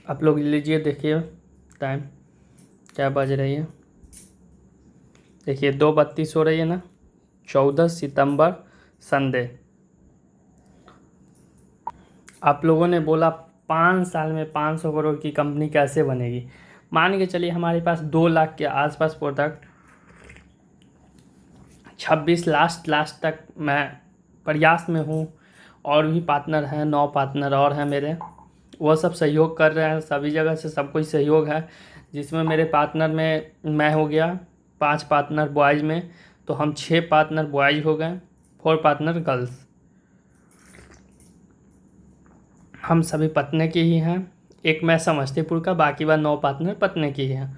आप लोग लीजिए, देखिए टाइम क्या बज रही है। देखिए 2:32 हो रही है ना। 14 सितंबर, संडे। आप लोगों ने बोला 5 साल में 500 करोड़ की कंपनी कैसे बनेगी। मान के चलिए हमारे पास 2 लाख के आसपास प्रोडक्ट, 26 लास्ट तक मैं प्रयास में हूँ। और भी पार्टनर हैं, 9 पार्टनर और हैं मेरे, वो सब सहयोग कर रहे हैं। सभी जगह से सब कोई सहयोग है, जिसमें मेरे पार्टनर में मैं हो गया 5 पार्टनर बॉयज़ में, तो हम 6 पार्टनर बॉयज़ हो गए, 4 पार्टनर गर्ल्स। हम सभी पटने के ही हैं। एक मैं समस्तीपुर का, बाकी बार 9 पार्टनर पटने के ही हैं।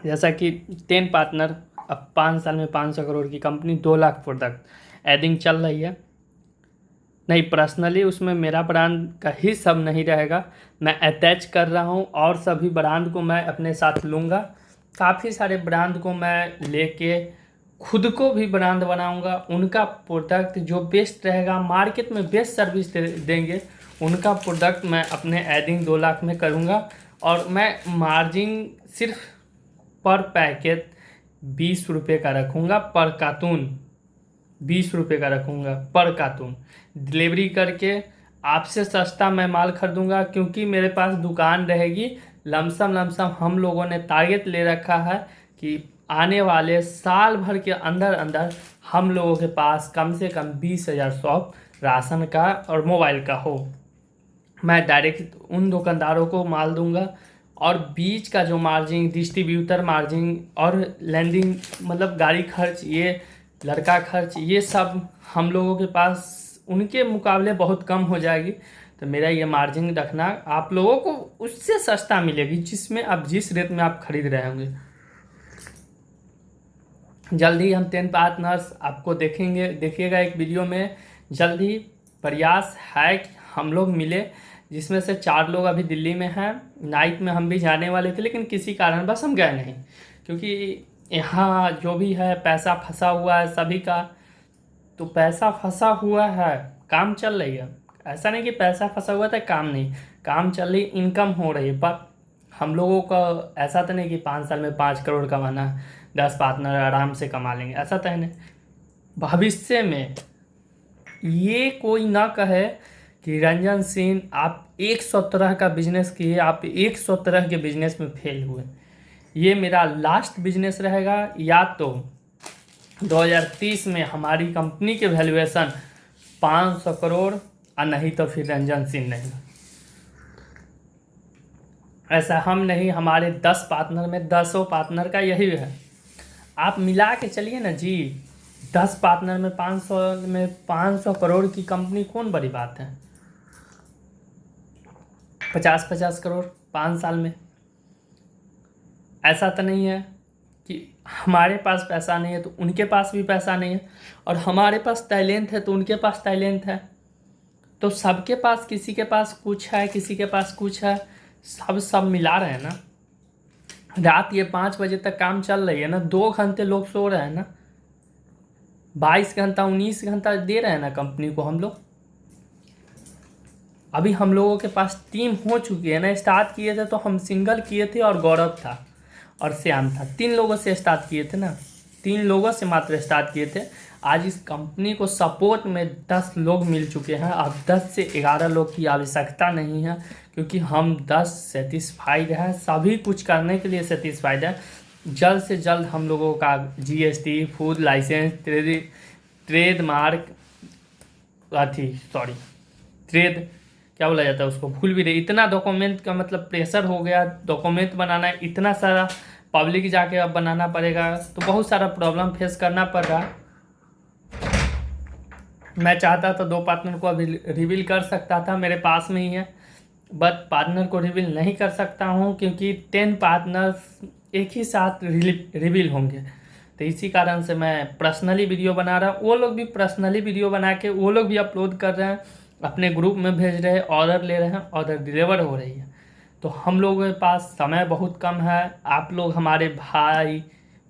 जैसा कि 10 पार्टनर, अब 5 साल में 500 करोड़ की कंपनी, 2 लाख प्रोडक्ट एडिंग चल रही है। नहीं, पर्सनली उसमें मेरा ब्रांड का ही सब नहीं रहेगा, मैं अटैच कर रहा हूँ और सभी ब्रांड को मैं अपने साथ लूँगा। काफ़ी सारे ब्रांड को मैं लेके खुद को भी ब्रांड बनाऊँगा। उनका प्रोडक्ट जो बेस्ट रहेगा, मार्केट में बेस्ट सर्विस देंगे, उनका प्रोडक्ट मैं अपने एडिंग 2 लाख में करूँगा। और मैं मार्जिन सिर्फ पर पैकेट 20 रुपये का रखूँगा, पर कार्टून 20 रुपये का रखूँगा पर कार्टून। डिलीवरी करके आपसे सस्ता मैं माल खरीदूँगा, क्योंकि मेरे पास दुकान रहेगी। लमसम हम लोगों ने टारगेट ले रखा है कि आने वाले साल भर के अंदर अंदर हम लोगों के पास कम से कम 20,000 शॉप राशन का और मोबाइल का हो। मैं डायरेक्ट उन दुकानदारों को माल दूंगा, और बीच का जो मार्जिन, डिस्ट्रीब्यूटर मार्जिन और लैंडिंग मतलब गाड़ी खर्च, ये लड़का खर्च, ये सब हम लोगों के पास उनके मुकाबले बहुत कम हो जाएगी। तो मेरा ये मार्जिन रखना, आप लोगों को उससे सस्ता मिलेगी जिसमें आप जिस रेट में आप खरीद रहे होंगे। जल्द ही हम 10 पार्टनर्स आपको देखिएगा एक वीडियो में। जल्द ही प्रयास है कि हम लोग मिले, जिसमें से 4 लोग अभी दिल्ली में हैं। नाइट में हम भी जाने वाले थे, लेकिन किसी कारणवश हम गए नहीं, क्योंकि यहाँ जो भी है पैसा फंसा हुआ है सभी का। तो पैसा फंसा हुआ है, काम चल रही है। ऐसा नहीं कि पैसा फंसा हुआ था काम नहीं, काम चल रही, इनकम हो रही है। पर हम लोगों का ऐसा तो नहीं कि 5 साल में 5 करोड़ कमाना है, 10 पार्टनर आराम से कमा लेंगे, ऐसा तो है नहीं। भविष्य में ये कोई ना कहे कि रंजन सिंह आप 100 तरह का बिजनेस किए, आप 100 तरह के बिजनेस में फेल हुए। ये मेरा लास्ट बिजनेस रहेगा, या तो 2030 में हमारी कंपनी के वैल्यूएशन 500 करोड़, और नहीं तो फिर रंजन सिंह नहीं। ऐसा हम नहीं, हमारे 10 पार्टनर में 10 पार्टनर का यही है। आप मिला के चलिए ना जी, 10 पार्टनर में 500 करोड़ की कंपनी कौन बड़ी बात है। 50-50 करोड़ 5 साल में। ऐसा तो नहीं है कि हमारे पास पैसा नहीं है तो उनके पास भी पैसा नहीं है, और हमारे पास टैलेंट है तो उनके पास टैलेंट है। तो सबके पास, किसी के पास कुछ है, किसी के पास कुछ है, सब मिला रहे हैं ना। रात ये 5 बजे तक काम चल रही है ना, 2 घंटे लोग सो रहे हैं ना, 22 घंटा 19 घंटा दे रहे हैं ना कंपनी को हम लोग। अभी हम लोगों के पास टीम हो चुकी है ना। स्टार्ट किए थे तो हम सिंगल किए थे, और गौरव था और श्याम था, 3 लोगों से स्टार्ट किए थे ना, 3 लोगों से मात्र स्टार्ट किए थे। आज इस कंपनी को सपोर्ट में 10 लोग मिल चुके हैं। अब 10 से 11 लोग की आवश्यकता नहीं है, क्योंकि हम 10 सेटिस्फाइड हैं, सभी कुछ करने के लिए सेटिस्फाइड है। जल्द से जल्द हम लोगों का GST, food license, trademark, trade क्या बोला जाता है उसको, भूल भी रही। इतना डॉक्यूमेंट का मतलब प्रेशर हो गया, डॉक्यूमेंट बनाना है, इतना सारा पब्लिक जाके अब बनाना पड़ेगा, तो बहुत सारा प्रॉब्लम फेस करना पड़ रहा। मैं चाहता था 2 पार्टनर को अभी रिवील कर सकता था, मेरे पास में ही है, बट पार्टनर को रिवील नहीं कर सकता हूँ, क्योंकि 10 पार्टनर्स एक ही साथ रिवील होंगे। तो इसी कारण से मैं पर्सनली वीडियो बना रहा हूँ। वो लोग भी पर्सनली वीडियो बना के वो लोग भी अपलोड कर रहे हैं, अपने ग्रुप में भेज रहे हैं, ऑर्डर ले रहे हैं, ऑर्डर डिलीवर हो रही है। तो हम लोगों के पास समय बहुत कम है। आप लोग हमारे भाई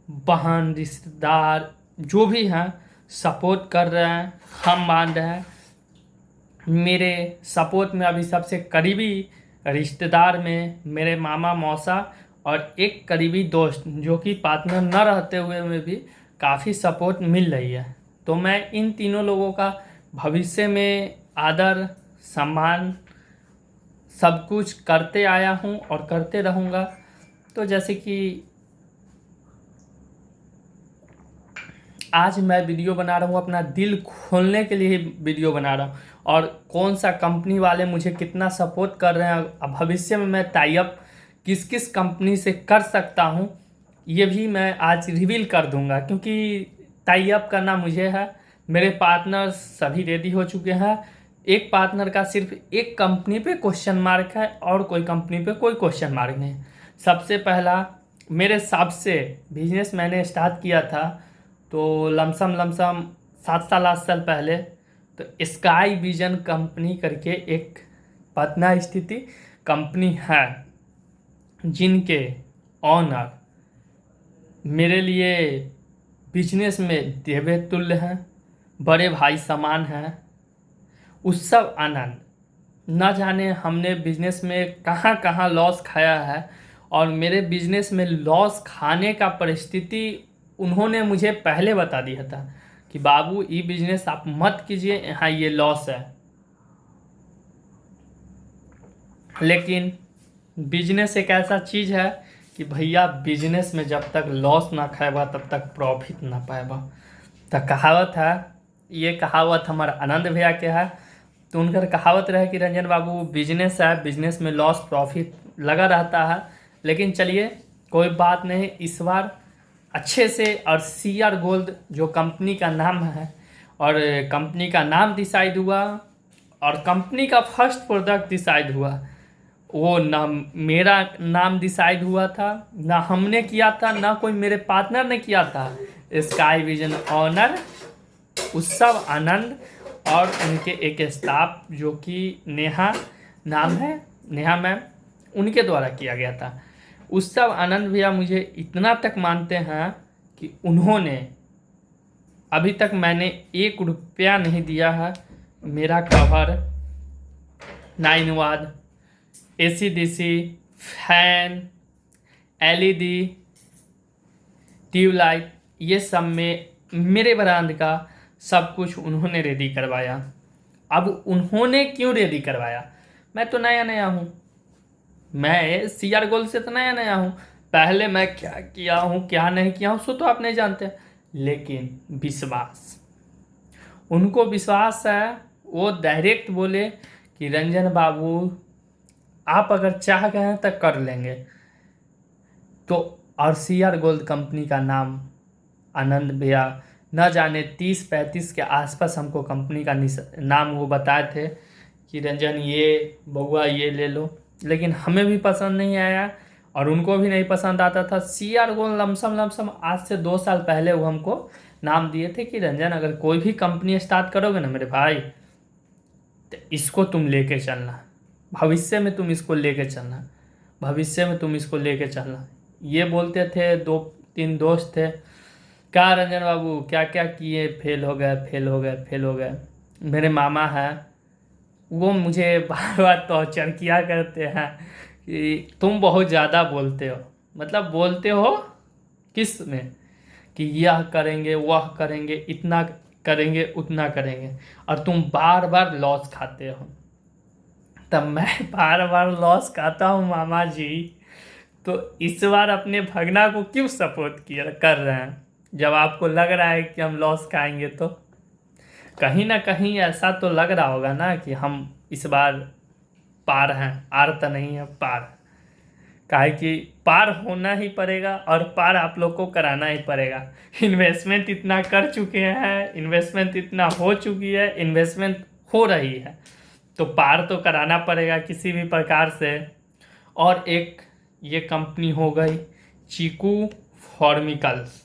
बहन रिश्तेदार जो भी हैं सपोर्ट कर रहे हैं, हम मान रहे हैं। मेरे सपोर्ट में अभी सबसे करीबी रिश्तेदार में मेरे मामा मौसा और एक करीबी दोस्त जो कि पार्टनर न रहते हुए में भी काफ़ी सपोर्ट मिल रही है। तो मैं इन तीनों लोगों का भविष्य में आदर सम्मान सब कुछ करते आया हूँ और करते रहूँगा। तो जैसे कि आज मैं वीडियो बना रहा हूँ, अपना दिल खोलने के लिए वीडियो बना रहा हूँ, और कौन सा कंपनी वाले मुझे कितना सपोर्ट कर रहे हैं, अब भविष्य में मैं टाई अप किस किस कंपनी से कर सकता हूँ ये भी मैं आज रिवील कर दूंगा। क्योंकि टाई अप करना मुझे है, मेरे पार्टनर सभी रेडी हो चुके हैं। एक पार्टनर का सिर्फ एक कंपनी पे क्वेश्चन मार्क है और कोई कंपनी पे कोई क्वेश्चन मार्क नहीं। सबसे पहला मेरे हिसाब से बिजनेस मैंने स्टार्ट किया था तो लमसम 7 साल 8 साल पहले। तो स्काई विजन कंपनी करके एक पटना स्थित कंपनी है जिनके ऑनर मेरे लिए बिजनेस में देवे तुल्य हैं, बड़े भाई समान हैं। उत्सव आनंद, न जाने हमने बिजनेस में कहाँ कहाँ लॉस खाया है, और मेरे बिजनेस में लॉस खाने का परिस्थिति उन्होंने मुझे पहले बता दिया था कि बाबू ये बिजनेस आप मत कीजिए, यहाँ ये लॉस है। लेकिन बिजनेस एक ऐसा चीज़ है कि भैया बिजनेस में जब तक लॉस ना खाएगा तब तक प्रॉफिट ना पाएगा। तो कहावत है, ये कहावत हमारा आनंद भैया के है। तो उनका कहावत रहे कि रंजन बाबू बिजनेस है, बिजनेस में लॉस प्रॉफिट लगा रहता है। लेकिन चलिए कोई बात नहीं, इस बार अच्छे से, और सीआर गोल्ड जो कंपनी का नाम है, और कंपनी का नाम डिसाइड हुआ और कंपनी का फर्स्ट प्रोडक्ट डिसाइड हुआ। वो ना मेरा नाम डिसाइड हुआ था, ना हमने किया था, ना कोई मेरे पार्टनर ने किया था। स्काई विजन ऑनर उत्सव आनंद और उनके एक स्टाफ जो कि नेहा नाम है, नेहा मैम, उनके द्वारा किया गया था। उत्सव आनंद भैया मुझे इतना तक मानते हैं कि उन्होंने अभी तक मैंने 1 रुपया नहीं दिया है। मेरा कवर, 9 वाट, AC/DC, फैन, LED, ट्यूबलाइट, ये सब में मेरे ब्रांड का सब कुछ उन्होंने रेडी करवाया। अब उन्होंने क्यों रेडी करवाया? मैं तो नया नया हूँ, मैं सीआर गोल्ड से तो नया नया हूँ। पहले मैं क्या किया हूँ क्या नहीं किया हूँ सो तो आप नहीं जानते। लेकिन विश्वास, उनको विश्वास है, वो डायरेक्ट बोले कि रंजन बाबू आप अगर चाह गए हैं तो कर लेंगे। तो और सीआर गोल्ड कंपनी का नाम आनंद भैया न जाने 30-35 के आसपास हमको कंपनी का नाम वो बताए थे कि रंजन ये बउआ ये ले लो। लेकिन हमें भी पसंद नहीं आया और उनको भी नहीं पसंद आता था। सीआर गोल्ड लमसम आज से 2 साल पहले वो हमको नाम दिए थे कि रंजन अगर कोई भी कंपनी स्टार्ट करोगे ना मेरे भाई, तो इसको तुम लेके चलना, भविष्य में तुम इसको लेके चलना, भविष्य में तुम इसको लेके चलना। ये बोलते थे। 2-3 दोस्त थे, क्या रंजन बाबू क्या क्या किए, फेल हो गए फेल हो गए फेल हो गए। मेरे मामा हैं, वो मुझे बार बार टॉर्चर किया करते हैं कि तुम बहुत ज़्यादा बोलते हो। मतलब बोलते हो किस में कि यह करेंगे वह करेंगे, इतना करेंगे उतना करेंगे, और तुम बार बार लॉस खाते हो। तब मैं बार बार लॉस खाता हूँ मामा जी, तो इस बार अपने भगना को क्यों सपोर्ट किया कर रहे हैं जब आपको लग रहा है कि हम लॉस खाएंगे? तो कहीं ना कहीं ऐसा तो लग रहा होगा ना कि हम इस बार पार हैं, आर तो नहीं है, पार। काहे कि पार होना ही पड़ेगा और पार आप लोग को कराना ही पड़ेगा। इन्वेस्टमेंट इतना कर चुके हैं, इन्वेस्टमेंट इतना हो चुकी है, इन्वेस्टमेंट हो रही है, तो पार तो कराना पड़ेगा किसी भी प्रकार से। और एक ये कंपनी हो गई चीकू फॉर्मिकल्स।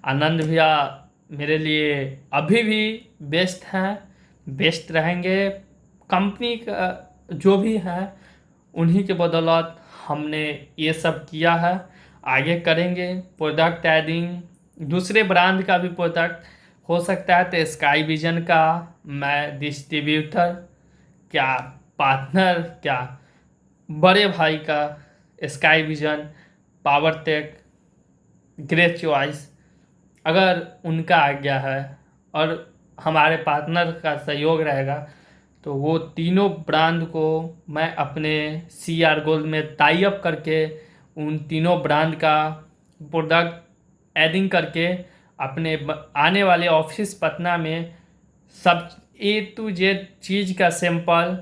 आनंद भैया मेरे लिए अभी भी बेस्ट हैं, बेस्ट रहेंगे। कंपनी का जो भी है उन्हीं के बदौलत हमने ये सब किया है, आगे करेंगे। प्रोडक्ट एडिंग दूसरे ब्रांड का भी प्रोडक्ट हो सकता है, तो स्काई विजन का मैं डिस्ट्रीब्यूटर क्या पार्टनर, क्या बड़े भाई का sky vision, power tech, great choice, अगर उनका आज्ञा है और हमारे पार्टनर का सहयोग रहेगा तो वो तीनों ब्रांड को मैं अपने सी आर गोल्ड में टाई अप करके उन तीनों ब्रांड का प्रोडक्ट एडिंग करके अपने आने वाले ऑफिस पटना में सब ए टू जेड चीज़ का सैंपल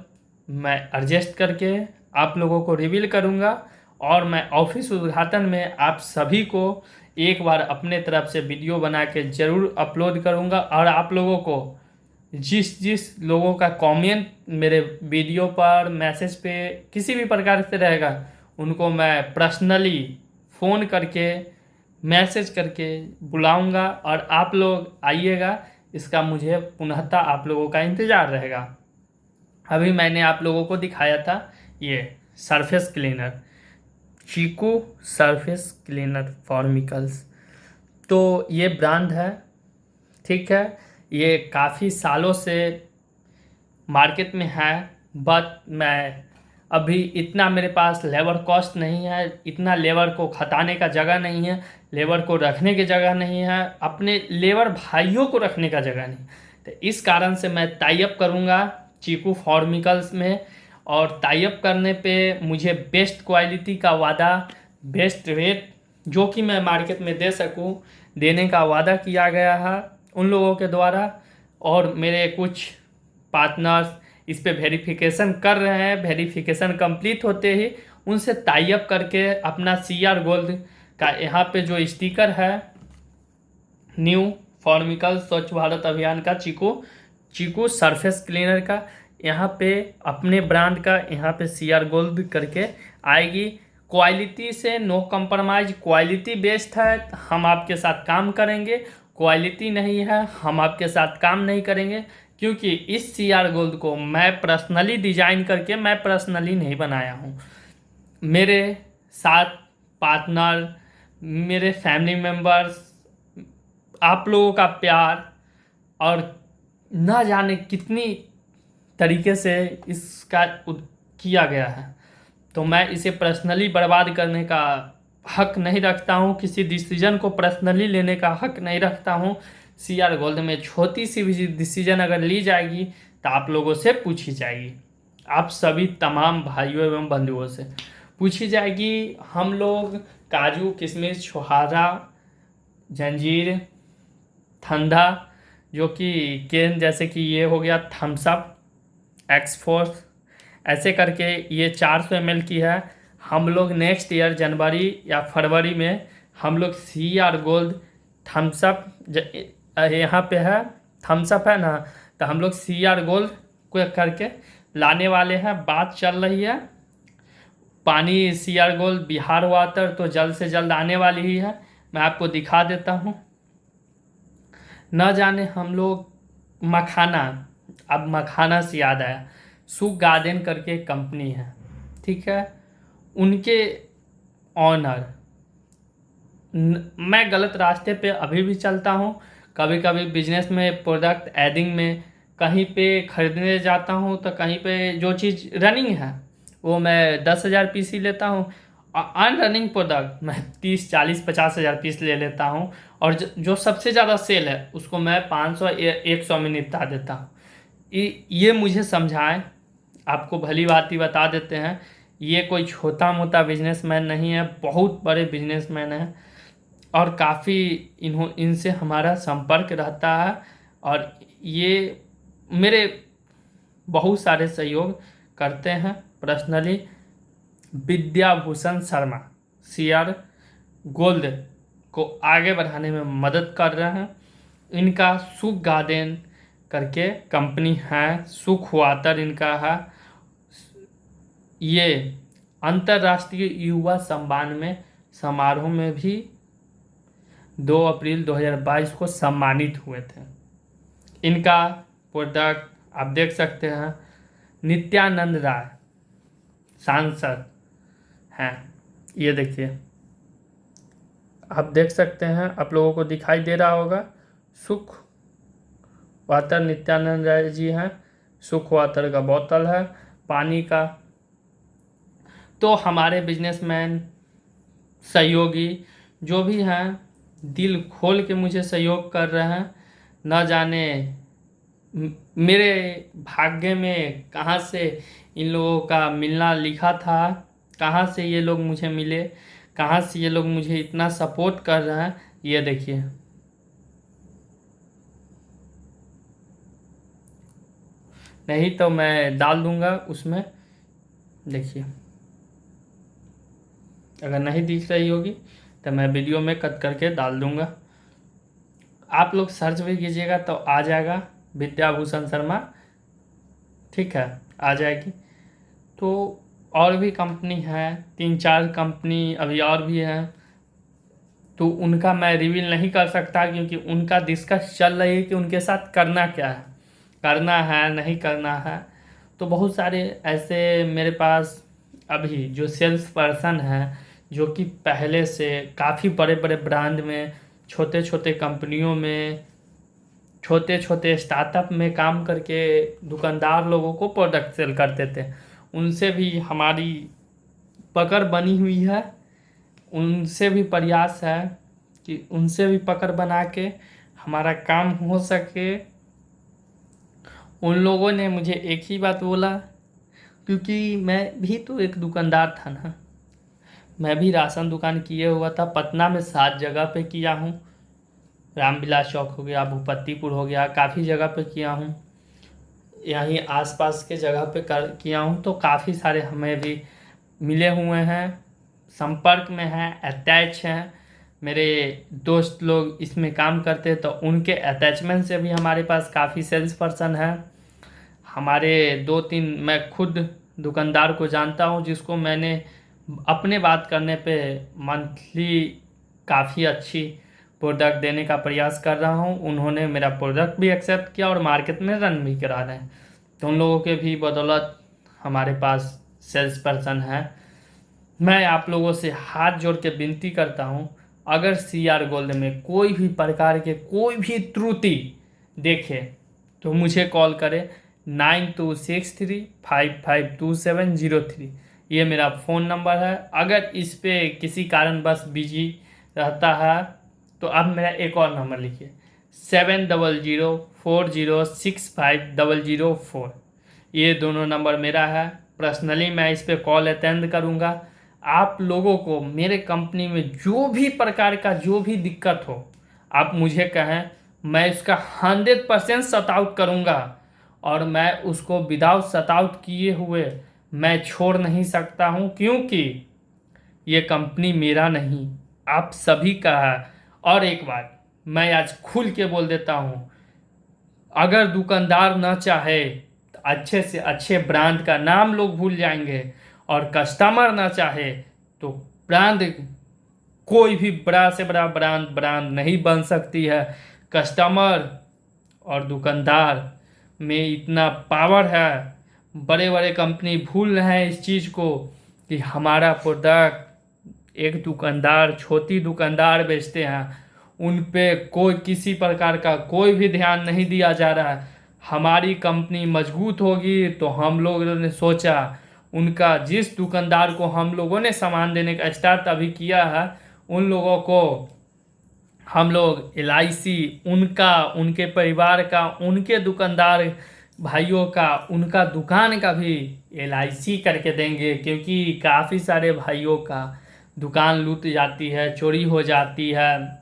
मैं एडजस्ट करके आप लोगों को रिवील करूंगा और मैं ऑफिस उद्घाटन में आप सभी को एक बार अपने तरफ से वीडियो बना के ज़रूर अपलोड करूंगा। और आप लोगों को जिस जिस लोगों का कमेंट मेरे वीडियो पर, मैसेज पे, किसी भी प्रकार से रहेगा, उनको मैं पर्सनली फ़ोन करके, मैसेज करके बुलाऊंगा और आप लोग आइएगा। इसका मुझे पुनःतः आप लोगों का इंतज़ार रहेगा। अभी मैंने आप लोगों को दिखाया था ये सरफेस क्लीनर, चीकू सरफेस क्लीनर फॉर्मिकल्स, तो ये ब्रांड है, ठीक है। ये काफ़ी सालों से मार्केट में है, बट मैं अभी इतना मेरे पास लेबर कॉस्ट नहीं है, इतना लेबर को खटाने का जगह नहीं है, लेबर को रखने की जगह नहीं है, अपने लेबर भाइयों को रखने का जगह नहीं। तो इस कारण से मैं टाई अप करूँगा चीकू फॉर्मिकल्स में, और टाई अप करने पे मुझे बेस्ट क्वालिटी का वादा, बेस्ट रेट जो कि मैं मार्केट में दे सकूं, देने का वादा किया गया है उन लोगों के द्वारा। और मेरे कुछ पार्टनर्स इस पे वेरिफिकेशन कर रहे हैं, वेरिफिकेशन कंप्लीट होते ही उनसे टाई अप करके अपना सी आर गोल्ड का यहाँ पे जो स्टिकर है न्यू फॉर्मिकल स्वच्छ भारत अभियान का चीकू सरफेस क्लीनर का, यहाँ पे अपने ब्रांड का यहाँ पे सी आर गोल्ड करके आएगी। क्वालिटी से नो कंप्रोमाइज, क्वालिटी बेस्ट है, हम आपके साथ काम करेंगे। क्वालिटी नहीं है, हम आपके साथ काम नहीं करेंगे, क्योंकि इस सी आर गोल्ड को मैं पर्सनली डिजाइन करके मैं पर्सनली नहीं बनाया हूँ। मेरे साथ पार्टनर, मेरे फैमिली मेम्बर्स, आप लोगों का प्यार और ना जाने कितनी तरीके से इसका किया गया है, तो मैं इसे पर्सनली बर्बाद करने का हक नहीं रखता हूँ, किसी डिसीजन को पर्सनली लेने का हक नहीं रखता हूँ। सी आर गोल्ड में छोटी सी भी डिसीजन अगर ली जाएगी तो आप लोगों से पूछी जाएगी, आप सभी तमाम भाइयों एवं बंधुओं से पूछी जाएगी। हम लोग काजू, किशमिश, छोहारा, जंजीर, ठंडा, जो कि केन, जैसे कि ये हो गया थम्स अप, एक्सफोर्स, ऐसे करके ये 400 ml की है। हम लोग नेक्स्ट ईयर जनवरी या फरवरी में हम लोग C R gold Thums Up, यहाँ पे है थम्स अप है ना, तो हम लोग सी आर गोल्ड को करके लाने वाले हैं, बात चल रही है। पानी C R gold Bihar water तो जल्द से जल्द आने वाली ही है, मैं आपको दिखा देता हूँ। न जाने हम लोग मखाना, अब मखाना से याद आया, सुख गार्डन करके कंपनी है, ठीक है, उनके ऑनर, मैं गलत रास्ते पे अभी भी चलता हूँ। कभी कभी बिजनेस में, प्रोडक्ट एडिंग में कहीं पे खरीदने जाता हूँ तो कहीं पे जो चीज़ रनिंग है वो मैं 10,000 पीस ही लेता हूँ, अनरनिंग प्रोडक्ट मैं 30, 40, 50,000 पीस ले लेता हूँ, और जो सबसे ज़्यादा सेल है उसको मैं 500, 100 में निपटा देता हूँ। ये मुझे समझाएं, आपको भली बात ही बता देते हैं, ये कोई छोटा मोटा बिजनेसमैन नहीं है, बहुत बड़े बिजनेसमैन हैं, और काफ़ी इनसे हमारा संपर्क रहता है, और ये मेरे बहुत सारे सहयोग करते हैं personally. Vidyabhushan Sharma C R gold को आगे बढ़ाने में मदद कर रहे हैं। इनका सुख गार्डन करके कंपनी है, सुख वाटर इनका है। ये अंतर्राष्ट्रीय युवा सम्मान में समारोह में भी 2 अप्रैल 2022 को सम्मानित हुए थे। इनका प्रोडक्ट आप देख सकते हैं, नित्यानंद राय सांसद हैं, ये देखिए आप देख सकते हैं, आप लोगों को दिखाई दे रहा होगा, सुख वाटर नित्यानंद राय जी हैं। सुख वाटर का बोतल है पानी का। तो हमारे बिजनेसमैन सहयोगी जो भी हैं दिल खोल के मुझे सहयोग कर रहे हैं। न जाने मेरे भाग्य में कहाँ से इन लोगों का मिलना लिखा था, कहाँ से ये लोग मुझे मिले, कहाँ से ये लोग मुझे इतना सपोर्ट कर रहे हैं। ये देखिए, नहीं तो मैं डाल दूंगा उसमें। देखिए, अगर नहीं दिख रही होगी तो मैं वीडियो में कट करके डाल दूंगा। आप लोग सर्च भी कीजिएगा तो आ जाएगा विद्याभूषण शर्मा, ठीक है, आ जाएगी। तो और भी कंपनी है, 3-4 कंपनी अभी और भी हैं, तो उनका मैं रिवील नहीं कर सकता क्योंकि उनका डिस्कस चल रही है कि उनके साथ करना क्या है, करना है नहीं करना है। तो बहुत सारे ऐसे मेरे पास अभी जो सेल्स पर्सन हैं जो कि पहले से काफ़ी बड़े बड़े ब्रांड में, छोटे छोटे कंपनियों में, छोटे छोटे स्टार्टअप में काम करके दुकानदार लोगों को प्रोडक्ट सेल करते थे, उनसे भी हमारी पकड़ बनी हुई है। उनसे भी प्रयास है कि उनसे भी पकड़ बना के हमारा काम हो सके। उन लोगों ने मुझे एक ही बात बोला, क्योंकि मैं भी तो एक दुकानदार था ना, मैं भी राशन दुकान किए हुआ था, पटना में 7 जगह पे किया हूँ, रामविलास चौक हो गया, भूपतिपुर हो गया, काफ़ी जगह पे किया हूँ, यहीं आसपास के जगह पे किया हूँ। तो काफ़ी सारे हमें भी मिले हुए हैं, संपर्क में हैं, अटैच हैं। मेरे दोस्त लोग इसमें काम करते हैं तो उनके अटैचमेंट से भी हमारे पास काफ़ी सेल्स पर्सन हैं। हमारे 2-3 मैं खुद दुकानदार को जानता हूँ जिसको मैंने अपने बात करने पे मंथली काफ़ी अच्छी प्रोडक्ट देने का प्रयास कर रहा हूँ। उन्होंने मेरा प्रोडक्ट भी एक्सेप्ट किया और मार्केट में रन भी करा रहे हैं। तो उन लोगों के भी बदौलत हमारे पास सेल्स पर्सन है। मैं आप लोगों से हाथ जोड़ के विनती करता हूँ, अगर CR गोल्ड में कोई भी प्रकार के कोई भी त्रुटि देखे तो मुझे कॉल करें 9263552703। ये मेरा फ़ोन नंबर है। अगर इस पे किसी कारणवश बिजी रहता है तो अब मेरा एक और नंबर लिखिए 7004065004। ये दोनों नंबर मेरा है। पर्सनली मैं इस पे कॉल अटेंड करूँगा। आप लोगों को मेरे कंपनी में जो भी प्रकार का जो भी दिक्कत हो आप मुझे कहें, मैं इसका 100% सॉर्ट आउट करूँगा। और मैं उसको विदाउट सॉर्ट आउट किए हुए मैं छोड़ नहीं सकता हूँ, क्योंकि ये कंपनी मेरा नहीं आप सभी का है। और एक बात मैं आज खुल के बोल देता हूँ, अगर दुकानदार ना चाहे तो अच्छे से अच्छे ब्रांड का नाम लोग भूल जाएंगे, और कस्टमर ना चाहे तो ब्रांड कोई भी बड़ा से बड़ा ब्रांड नहीं बन सकती है। कस्टमर और दुकानदार में इतना पावर है, बड़े बड़े कंपनी भूल रहे हैं इस चीज़ को कि हमारा प्रोडक्ट एक दुकानदार, छोटी दुकानदार बेचते हैं, उन पे कोई किसी प्रकार का कोई भी ध्यान नहीं दिया जा रहा है। हमारी कंपनी मजबूत होगी तो हम लोगों ने सोचा, उनका जिस दुकानदार को हम लोगों ने सामान देने का स्टार्ट अभी किया है उन लोगों को हम लोग LIC उनका, उनके परिवार का, उनके दुकानदार भाइयों का, उनका दुकान का भी LIC करके देंगे, क्योंकि काफ़ी सारे भाइयों का दुकान लूट जाती है, चोरी हो जाती है,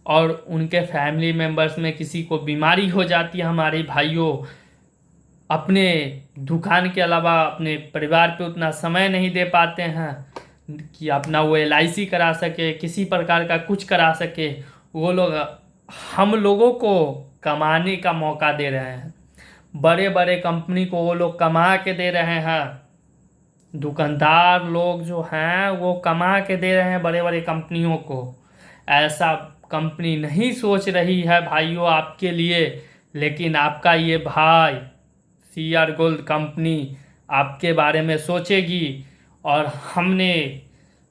और उनके फैमिली मेम्बर्स में किसी को बीमारी हो जाती है। हमारे भाइयों अपने दुकान के अलावा अपने परिवार पे उतना समय नहीं दे पाते हैं कि अपना वो LIC करा सके, किसी प्रकार का कुछ करा सके। वो लोग हम लोगों को कमाने का मौका दे रहे हैं, बड़े बड़े कंपनी को वो लोग कमा के दे रहे हैं। दुकानदार लोग जो हैं वो कमा के दे रहे हैं बड़े बड़े कंपनियों को। ऐसा कंपनी नहीं सोच रही है भाइयों आपके लिए, लेकिन आपका ये भाई CR गोल्ड कंपनी आपके बारे में सोचेगी। और हमने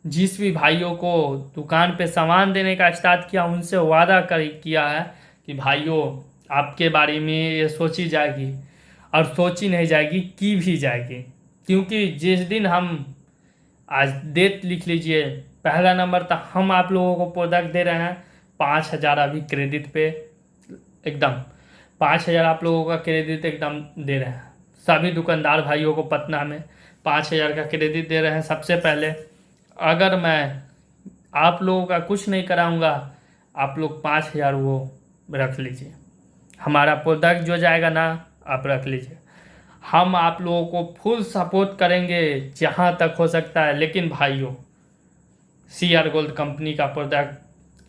जिस भी भाइयों को दुकान पे सामान देने का स्टार्ट किया उनसे वादा किया है कि भाइयों आपके बारे में ये सोची जाएगी। और सोची नहीं जाएगी, की भी जाएगी। क्योंकि जिस दिन हम आज डेट लिख लीजिए, पहला नंबर था, हम आप लोगों को प्रोडक्ट दे रहे हैं 5,000 अभी क्रेडिट पे, एकदम 5,000 आप लोगों का क्रेडिट एकदम दे रहे हैं। सभी दुकानदार भाइयों को पटना में 5,000 का क्रेडिट दे रहे हैं। सबसे पहले अगर मैं आप लोगों का कुछ नहीं कराऊंगा, आप लोग 5,000 वो रख लीजिए। हमारा प्रोडक्ट जो जाएगा ना, आप रख लीजिए। हम आप लोगों को फुल सपोर्ट करेंगे जहाँ तक हो सकता है। लेकिन भाइयों, CR गोल्ड कंपनी का प्रोडक्ट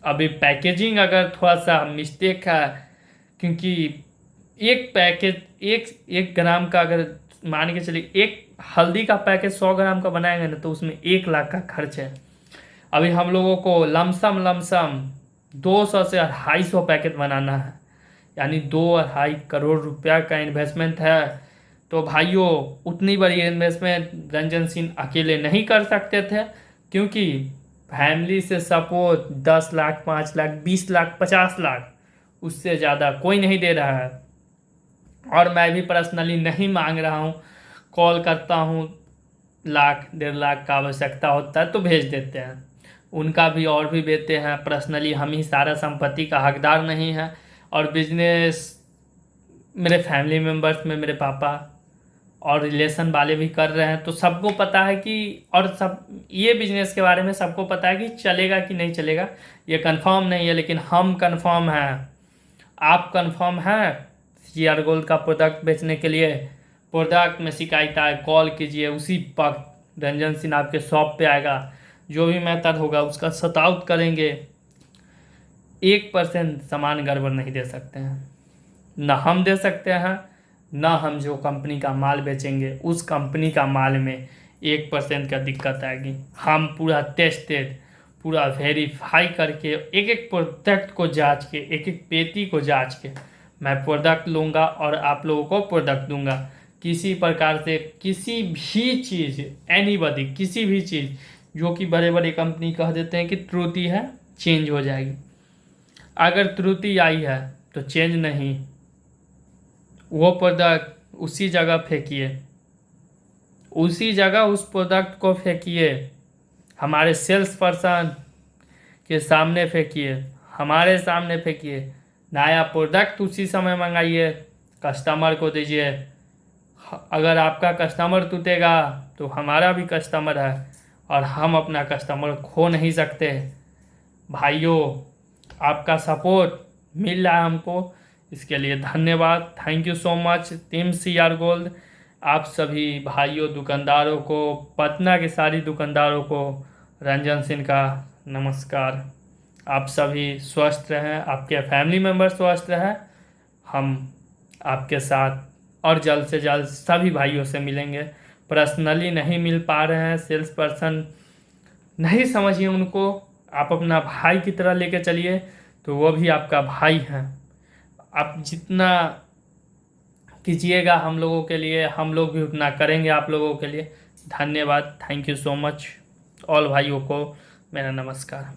अभी पैकेजिंग अगर थोड़ा सा मिस्टेक है, क्योंकि एक पैकेज एक ग्राम का, अगर मान के चलिए एक हल्दी का पैकेज 100 ग्राम का बनाएंगे ना, तो उसमें 1 लाख का खर्च है। अभी हम लोगों को लमसम 200 से 250 पैकेट बनाना है, यानी 2-2.5 करोड़ रुपया का इन्वेस्टमेंट है। तो भाइयों, उतनी बड़ी इन्वेस्टमेंट रंजन सिंह अकेले नहीं कर सकते थे, क्योंकि फैमिली से सपोर्ट 10 लाख, 5 लाख, 20 लाख, 50 लाख, उससे ज़्यादा कोई नहीं दे रहा है। और मैं भी पर्सनली नहीं मांग रहा हूँ। कॉल करता हूँ, 1-1.5 लाख का आवश्यकता होता है तो भेज देते हैं। उनका भी और भी देते हैं। पर्सनली हम ही सारा संपत्ति का हकदार नहीं है। और बिजनेस मेरे फैमिली मेम्बर्स में मेरे पापा और रिलेशन वाले भी कर रहे हैं, तो सबको पता है कि, और सब ये बिजनेस के बारे में सबको पता है कि चलेगा कि नहीं चलेगा, ये कंफर्म नहीं है। लेकिन हम कंफर्म हैं, आप कंफर्म हैं CR गोल्ड का प्रोडक्ट बेचने के लिए। प्रोडक्ट में शिकायत आए, कॉल कीजिए, उसी वक्त रंजन सिंह आपके शॉप पे आएगा। जो भी मेथड होगा उसका सॉर्ट आउट करेंगे। 1% सामान गड़बड़ नहीं दे सकते हैं, ना हम दे सकते हैं, ना हम जो कंपनी का माल बेचेंगे उस कंपनी का माल में 1% का दिक्कत आएगी। हम पूरा टेस्टेड, पूरा वेरीफाई करके, एक एक प्रोडक्ट को जांच के, एक एक पेटी को जांच के मैं प्रोडक्ट लूँगा और आप लोगों को प्रोडक्ट दूंगा। किसी प्रकार से किसी भी चीज़, एनीबॉडी, किसी भी चीज़ जो कि बड़े बड़े कंपनी कह देते हैं कि त्रुटि है, चेंज हो जाएगी। अगर त्रुटि आई है तो चेंज नहीं, वो प्रोडक्ट उसी जगह फेंकिए, उसी जगह उस प्रोडक्ट को फेंकिए, हमारे सेल्स पर्सन के सामने फेंकिए, हमारे सामने फेंकिए। नया प्रोडक्ट उसी समय मंगाइए, कस्टमर को दीजिए। अगर आपका कस्टमर टूटेगा तो हमारा भी कस्टमर है, और हम अपना कस्टमर खो नहीं सकते। भाइयों, आपका सपोर्ट मिल रहा है हमको, इसके लिए धन्यवाद। Thank you so much team CR gold. आप सभी भाइयों दुकानदारों को, पटना के सारी दुकानदारों को रंजन सिंह का नमस्कार। आप सभी स्वस्थ रहें, आपके फैमिली मेम्बर स्वस्थ रहें। हम आपके साथ और जल्द से जल्द सभी भाइयों से मिलेंगे। पर्सनली नहीं मिल पा रहे हैं, सेल्स पर्सन नहीं समझिए उनको, आप अपना भाई की तरह लेके चलिए, तो वो भी आपका भाई हैं। आप जितना कीजिएगा हम लोगों के लिए, हम लोग भी उतना करेंगे आप लोगों के लिए। धन्यवाद। Thank you so much. All भाइयों को मेरा नमस्कार।